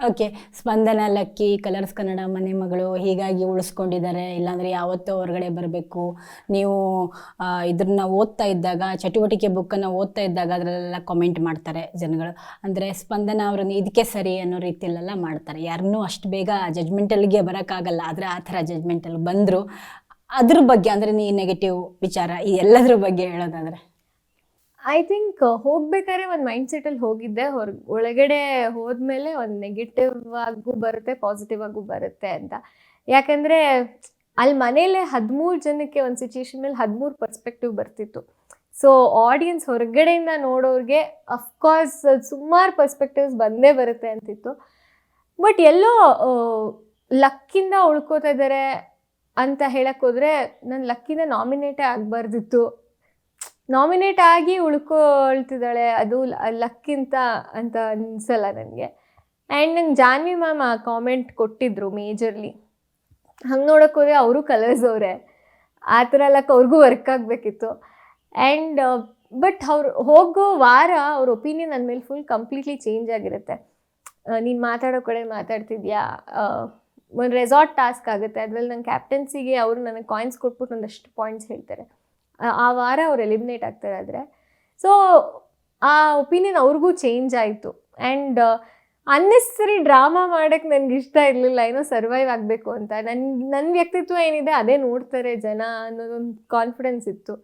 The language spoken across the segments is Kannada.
ಓಕೆ. ಸ್ಪಂದನ, ಲಕ್ಕಿ, ಕಲರ್ಸ್ ಕನ್ನಡ, ಮನೆ ಮಗಳು ಹೀಗಾಗಿ ಉಳಿಸ್ಕೊಂಡಿದ್ದಾರೆ. ಇಲ್ಲಾಂದರೆ ಯಾವತ್ತೂ ಹೊರಗಡೆ ಬರಬೇಕು. ನೀವು ಇದನ್ನ ಓದ್ತಾ ಇದ್ದಾಗ, ಚಟುವಟಿಕೆ ಬುಕ್ಕನ್ನು ಓದ್ತಾ ಇದ್ದಾಗ ಅದರಲ್ಲೆಲ್ಲ ಕಾಮೆಂಟ್ ಮಾಡ್ತಾರೆ ಜನಗಳು. ಅಂದರೆ ಸ್ಪಂದನ ಅವರನ್ನು ಇದಕ್ಕೆ ಸರಿ ಅನ್ನೋ ರೀತಿಯಲ್ಲೆಲ್ಲ ಮಾಡ್ತಾರೆ. ಯಾರನ್ನೂ ಅಷ್ಟು ಬೇಗ ಜಡ್ಜ್ಮೆಂಟಲ್ಲಿಗೆ ಬರೋಕ್ಕಾಗಲ್ಲ. ಆದರೆ ಆ ಥರ ಜಡ್ಜ್ಮೆಂಟಲ್ಲಿ ಬಂದರು. ಅದ್ರ ಬಗ್ಗೆ ಅಂದರೆ ಈ ನೆಗೆಟಿವ್ ವಿಚಾರ ಈ ಎಲ್ಲದ್ರ ಬಗ್ಗೆ ಹೇಳೋದಾದರೆ? ಐ ಥಿಂಕ್ ಹೋಗ್ಬೇಕಾದ್ರೆ ಒಂದು ಮೈಂಡ್ ಸೆಟಲ್ಲಿ ಹೋಗಿದ್ದೆ. ಒಳಗಡೆ ಹೋದ್ಮೇಲೆ ಒಂದು ನೆಗೆಟಿವ್ ಆಗೂ ಬರುತ್ತೆ, ಪಾಸಿಟಿವ್ ಆಗೂ ಬರುತ್ತೆ ಅಂತ. ಯಾಕಂದರೆ ಅಲ್ಲಿ ಮನೇಲೆ 13 ಜನಕ್ಕೆ ಒಂದು ಸಿಚುಯೇಷನ್ ಮೇಲೆ 13 ಪರ್ಸ್ಪೆಕ್ಟಿವ್ ಬರ್ತಿತ್ತು. ಸೊ ಆಡಿಯನ್ಸ್ ಹೊರಗಡೆಯಿಂದ ನೋಡೋರಿಗೆ ಅಫ್ಕೋರ್ಸ್ ಸುಮಾರು ಪರ್ಸ್ಪೆಕ್ಟಿವ್ಸ್ ಬಂದೇ ಬರುತ್ತೆ ಅಂತಿತ್ತು. ಬಟ್ ಎಲ್ಲೋ ಲಕ್ಕಿಂದ ಉಳ್ಕೋತಾ ಇದ್ದಾರೆ ಅಂತ ಹೇಳಕ್ಕೆ ಹೋದರೆ, ನನ್ನ ಲಕ್ಕಿಂದ ನಾಮಿನೇಟೇ ಆಗಬಾರ್ದಿತ್ತು. ನಾಮಿನೇಟ್ ಆಗಿ ಉಳ್ಕೊಳ್ತಿದ್ದಾಳೆ, ಅದು ಲಕ್ಕಿಂತ ಅಂತ ಅನಿಸಲ್ಲ ನನಗೆ. ಆ್ಯಂಡ್ ನಂಗೆ ಜಾನ್ವಿ ಮ್ಯಾಮ್ ಆ ಕಾಮೆಂಟ್ ಕೊಟ್ಟಿದ್ರು ಮೇಜರ್ಲಿ. ಹಂಗೆ ನೋಡೋಕೆ ಹೋದರೆ ಅವರು ಕಲರ್ಸ್ ಅವರೇ, ಆ ಥರ ಲಕ್ ಅವ್ರಿಗೂ ವರ್ಕ್ ಆಗಬೇಕಿತ್ತು. ಆ್ಯಂಡ್ ಬಟ್ ಅವ್ರು ಹೋಗೋ ವಾರ ಅವ್ರ ಒಪಿನಿಯನ್ ನನ್ನ ಮೇಲೆ ಫುಲ್ ಕಂಪ್ಲೀಟ್ಲಿ ಚೇಂಜ್ ಆಗಿರುತ್ತೆ. ನೀನು ಮಾತಾಡೋ ಕಡೆ ಮಾತಾಡ್ತಿದ್ಯಾ, ಒಂದು ರೆಸಾರ್ಟ್ ಟಾಸ್ಕ್ ಆಗುತ್ತೆ, ಅದರಲ್ಲಿ ನನ್ನ ಕ್ಯಾಪ್ಟನ್ಸಿಗೆ ಅವರು ನನಗೆ ಕಾಯಿನ್ಸ್ ಕೊಟ್ಬಿಟ್ಟು ಒಂದಷ್ಟು ಪಾಯಿಂಟ್ಸ್ ಹೇಳ್ತಾರೆ. ಆ ವಾರ ಅವ್ರು ಎಲಿಮಿನೇಟ್ ಆಗ್ತಾರೆ. ಆದರೆ ಸೊ ಆ ಒಪಿನಿಯನ್ ಅವ್ರಿಗೂ ಚೇಂಜ್ ಆಯಿತು. ಆ್ಯಂಡ್ ಅನ್ನೆಸರಿ ಡ್ರಾಮಾ ಮಾಡೋಕ್ಕೆ ನನಗೆ ಇಷ್ಟ ಇರಲಿಲ್ಲ, ಏನೋ ಸರ್ವೈವ್ ಆಗಬೇಕು ಅಂತ. ನನ್ನ ವ್ಯಕ್ತಿತ್ವ ಏನಿದೆ ಅದೇ ನೋಡ್ತಾರೆ ಜನ ಅನ್ನೋದೊಂದು ಕಾನ್ಫಿಡೆನ್ಸ್ ಇತ್ತು.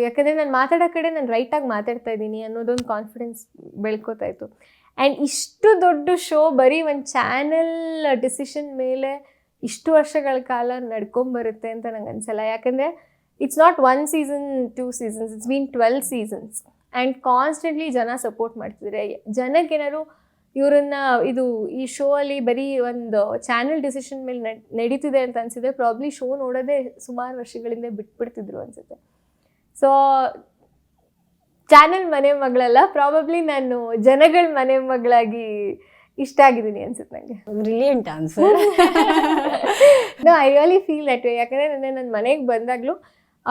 ಯಾಕಂದರೆ ನಾನು ಮಾತಾಡೋ ಕಡೆ ನಾನು ರೈಟಾಗಿ ಮಾತಾಡ್ತಾ ಇದ್ದೀನಿ ಅನ್ನೋದೊಂದು ಕಾನ್ಫಿಡೆನ್ಸ್ ಬೆಳ್ಕೋತಾ ಇತ್ತು. ಆ್ಯಂಡ್ ಇಷ್ಟು ದೊಡ್ಡ ಶೋ ಬರೀ ಒಂದು ಚಾನೆಲ್ ಡಿಸಿಷನ್ ಮೇಲೆ ಇಷ್ಟು ವರ್ಷಗಳ ಕಾಲ ನಡ್ಕೊಂಬರುತ್ತೆ ಅಂತ ನಂಗೆ ಅನಿಸಲ್ಲ. ಯಾಕಂದರೆ it's not 1 season 2 seasons, it's been 12 seasons. And constantly ಜನ ಸಪೋರ್ಟ್ ಮಾಡ್ತಿದ್ದಾರೆ. ಜನಕ್ಕೇನಾದ್ರು ಇವರನ್ನ ಈ ಶೋ ಅಲ್ಲಿ ಬರೀ ಒಂದು ಚಾನೆಲ್ ಡಿಸಿಷನ್ ಮೇಲೆ ನಡೀತಿದೆ ಅಂತ ಅನಿಸಿದ್ರೆ ಪ್ರಾಬ್ಲಿ ಶೋ ನೋಡೋದೇ ಸುಮಾರು ವರ್ಷಗಳಿಂದ ಬಿಟ್ಬಿಡ್ತಿದ್ರು ಅನಿಸುತ್ತೆ. ಸೊ ಚಾನೆಲ್ ಮನೆ ಮಗಳಲ್ಲ, ಪ್ರಾಬಬ್ಲಿ ನಾನು ಜನಗಳ ಮನೆ ಮಗಳಾಗಿ ಇಷ್ಟ ಆಗಿದ್ದೀನಿ ಅನ್ಸುತ್ತೆ ನನಗೆ. Brilliant answer. I really feel that way. ಯಾಕಂದರೆ ನನ್ನ ಮನೆಗೆ ಬಂದಾಗಲೂ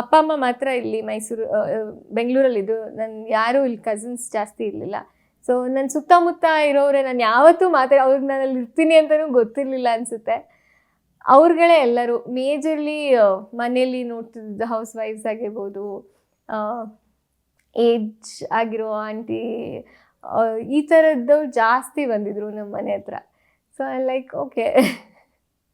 ಅಪ್ಪ ಅಮ್ಮ ಮಾತ್ರ ಇಲ್ಲಿ ಬೆಂಗಳೂರಲ್ಲಿದ್ದು, ನನ್ನ ಯಾರೂ ಇಲ್ಲಿ ಕಸಿನ್ಸ್ ಜಾಸ್ತಿ ಇರಲಿಲ್ಲ. ಸೊ ನನ್ನ ಸುತ್ತಮುತ್ತ ಇರೋರೆ ನಾನು ಯಾವತ್ತೂ ಅವ್ರಿಗೆ ನಾನು ಅಲ್ಲಿ ಇರ್ತೀನಿ ಅಂತಲೂ ಗೊತ್ತಿರಲಿಲ್ಲ ಅನಿಸುತ್ತೆ. ಅವ್ರುಗಳೇ ಎಲ್ಲರೂ ಮೇಜರ್ಲಿ ಮನೇಲಿ ನೋಡ್ತಿದ್ದ ಹೌಸ್ ವೈಫ್ಸ್ ಆಗಿರ್ಬೋದು, ಏಜ್ ಆಗಿರೋ ಆಂಟಿ, ಈ ಥರದ್ದವ್ರು ಜಾಸ್ತಿ ಬಂದಿದ್ರು ನಮ್ಮ ಮನೆ ಹತ್ರ. So I like okay